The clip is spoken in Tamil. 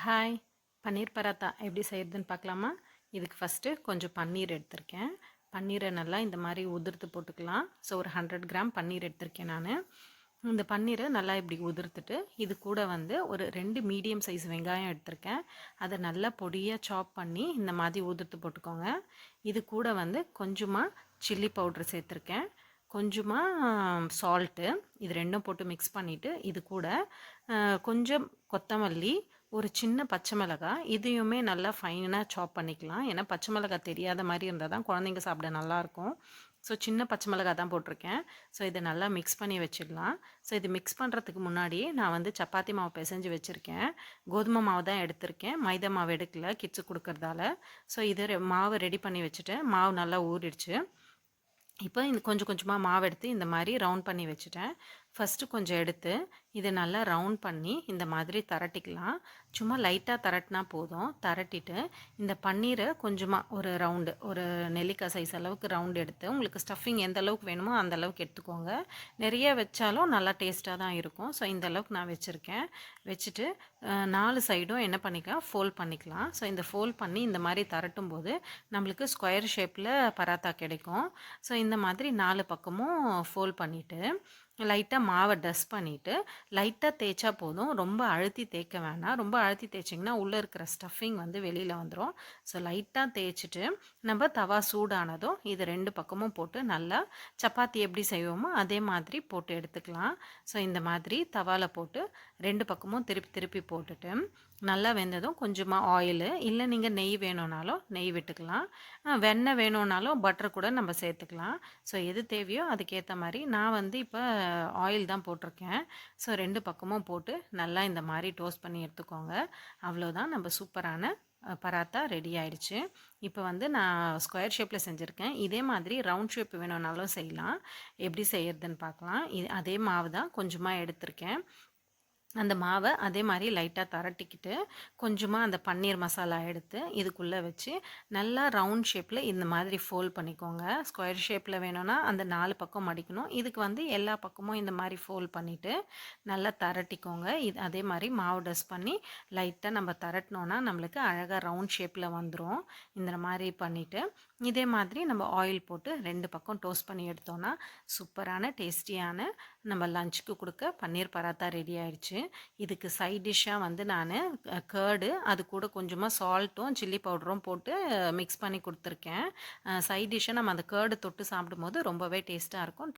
ஹாய், பன்னீர் பராத்தா எப்படி செய்கிறதுன்னு பார்க்கலாமா? இதுக்கு ஃபஸ்ட்டு கொஞ்சம் பன்னீர் எடுத்திருக்கேன். பன்னீரை நல்லா இந்த மாதிரி உதிர்த்து போட்டுக்கலாம். ஸோ ஒரு 100 கிராம் பன்னீர் எடுத்திருக்கேன் நான். இந்த பன்னீரை நல்லா இப்படி உதிர்த்துட்டு இது கூட வந்து ஒரு 2 மீடியம் சைஸ் வெங்காயம் எடுத்திருக்கேன். அதை நல்லா பொடியாக சாப் பண்ணி இந்த மாதிரி உதிர்த்து போட்டுக்கோங்க. இது கூட வந்து கொஞ்சமாக சில்லி பவுட்ரு சேர்த்துருக்கேன். கொஞ்சமாக சால்ட்டு, இது ரெண்டும் போட்டு மிக்ஸ் பண்ணிவிட்டு இது கூட கொஞ்சம் கொத்தமல்லி, ஒரு சின்ன பச்சை மிளகாய், இதையுமே நல்லா ஃபைனாக சாப் பண்ணிக்கலாம். ஏன்னா பச்சை மிளகாய் தெரியாத மாதிரி இருந்தால் தான் குழந்தைங்க சாப்பிட நல்லாயிருக்கும். ஸோ சின்ன பச்சை மிளகாய் தான் போட்டிருக்கேன். ஸோ இதை நல்லா மிக்ஸ் பண்ணி வச்சிடலாம். ஸோ இது மிக்ஸ் பண்ணுறதுக்கு முன்னாடியே நான் வந்து சப்பாத்தி மாவு பிசைஞ்சு வச்சுருக்கேன். கோதுமை மாவு தான் எடுத்திருக்கேன், மைதா மாவு எடுக்கல கிட்ஸுக்கு கொடுக்கறதால. ஸோ இது மாவு ரெடி பண்ணி வச்சுட்டேன். மாவு நல்லா ஊறிடுச்சு. இப்போ இந்த கொஞ்சம் கொஞ்சமாக மாவு எடுத்து இந்த மாதிரி ரவுண்ட் பண்ணி வச்சுட்டேன். ஃபஸ்ட்டு கொஞ்சம் எடுத்து இதை நல்லா ரவுண்ட் பண்ணி இந்த மாதிரி தரட்டிக்கலாம். சும்மா லைட்டாக தரட்டினா போதும். தரட்டிட்டு இந்த பன்னீரை கொஞ்சமாக ஒரு ரவுண்டு, ஒரு நெல்லிக்காய் சைஸ் அளவுக்கு ரவுண்டு எடுத்து உங்களுக்கு ஸ்டஃபிங் எந்த அளவுக்கு வேணுமோ அந்த அளவுக்கு எடுத்துக்கோங்க. நிறைய வச்சாலும் நல்லா டேஸ்ட்டாக தான் இருக்கும். ஸோ இந்த அளவுக்கு நான் வச்சுருக்கேன். வச்சுட்டு 4 சைடும் என்ன பண்ணிக்கலாம், ஃபோல்ட் பண்ணிக்கலாம். ஸோ இந்த ஃபோல்ட் பண்ணி இந்த மாதிரி தரட்டும் போது நம்மளுக்கு ஸ்கொயர் ஷேப்பில் பராத்தா கிடைக்கும். ஸோ இந்த மாதிரி 4 பக்கமும் ஃபோல்ட் பண்ணிவிட்டு லைட்டாக மாவை டஸ்ட் பண்ணிவிட்டு லைட்டாக தேய்ச்சா போதும். ரொம்ப அழுத்தி தேய்க்க வேணாம். ரொம்ப அழுத்தி தேய்ச்சிங்கன்னா உள்ளே இருக்கிற ஸ்டஃபிங் வந்து வெளியில் வந்துடும். ஸோ லைட்டாக தேய்ச்சிட்டு நம்ம தவா சூடானதும் இது 2 பக்கமும் போட்டு நல்லா சப்பாத்தி எப்படி செய்வோமோ அதே மாதிரி போட்டு எடுத்துக்கலாம். ஸோ இந்த மாதிரி தவாவில் போட்டு 2 பக்கமும் திருப்பி திருப்பி போட்டுட்டு நல்லா வெந்ததும் கொஞ்சமாக ஆயிலு, இல்லை நீங்கள் நெய் வேணும்னாலும் நெய் விட்டுக்கலாம். வெண்ணெய் வேணும்னாலும் பட்டர் கூட நம்ம சேர்த்துக்கலாம். ஸோ எது தேவையோ அதுக்கேற்ற மாதிரி. நான் வந்து இப்போ ஆயில் தான் போட்டிருக்கேன். ஸோ 2 பக்கமும் போட்டு நல்லா இந்த மாதிரி டோஸ்ட் பண்ணி எடுத்துக்கோங்க. அவ்வளோதான், நம்ம சூப்பரான பராத்தா ரெடி ஆயிடுச்சு. இப்போ வந்து நான் ஸ்கொயர் ஷேப்பில் செஞ்சுருக்கேன். இதே மாதிரி ரவுண்ட் ஷேப் வேணும்னாலும் செய்யலாம். எப்படி செய்யறதுன்னு பார்க்கலாம். அதே மாவு தான் கொஞ்சமாக எடுத்திருக்கேன். அந்த மாவை அதே மாதிரி லைட்டாக தரட்டிக்கிட்டு கொஞ்சமாக அந்த பன்னீர் மசாலா எடுத்து இதுக்குள்ளே வச்சு நல்லா ரவுண்ட் ஷேப்பில் இந்த மாதிரி ஃபோல்ட் பண்ணிக்கோங்க. ஸ்கொயர் ஷேப்பில் வேணும்னா அந்த 4 பக்கம் மடிக்கணும். இதுக்கு வந்து எல்லா பக்கமும் இந்த மாதிரி ஃபோல்ட் பண்ணிவிட்டு நல்லா தரட்டிக்கோங்க. இது அதே மாதிரி மாவு டஸ்ட் பண்ணி லைட்டாக நம்ம தரட்டினோன்னா நம்மளுக்கு அழகாக ரவுண்ட் ஷேப்பில் வந்துடும். இந்த மாதிரி பண்ணிவிட்டு இதே மாதிரி நம்ம ஆயில் போட்டு 2 பக்கம் டோஸ்ட் பண்ணி எடுத்தோன்னா சூப்பரான டேஸ்டியான நம்ம லஞ்சுக்கு கொடுக்க பன்னீர் பராத்தா ரெடி ஆயிடுச்சு. இதுக்கு சைட் டிஷ்ஷாக வந்து நான் கர்டு, அது கூட கொஞ்சமாக சால்ட்டும் சில்லி பவுடரும் போட்டு மிக்ஸ் பண்ணி கொடுத்துருக்கேன். சைட் டிஷ்ஷாக நம்ம அந்த கர்டு தொட்டு சாப்பிடும்போது ரொம்பவே டேஸ்ட்டாக இருக்கும்.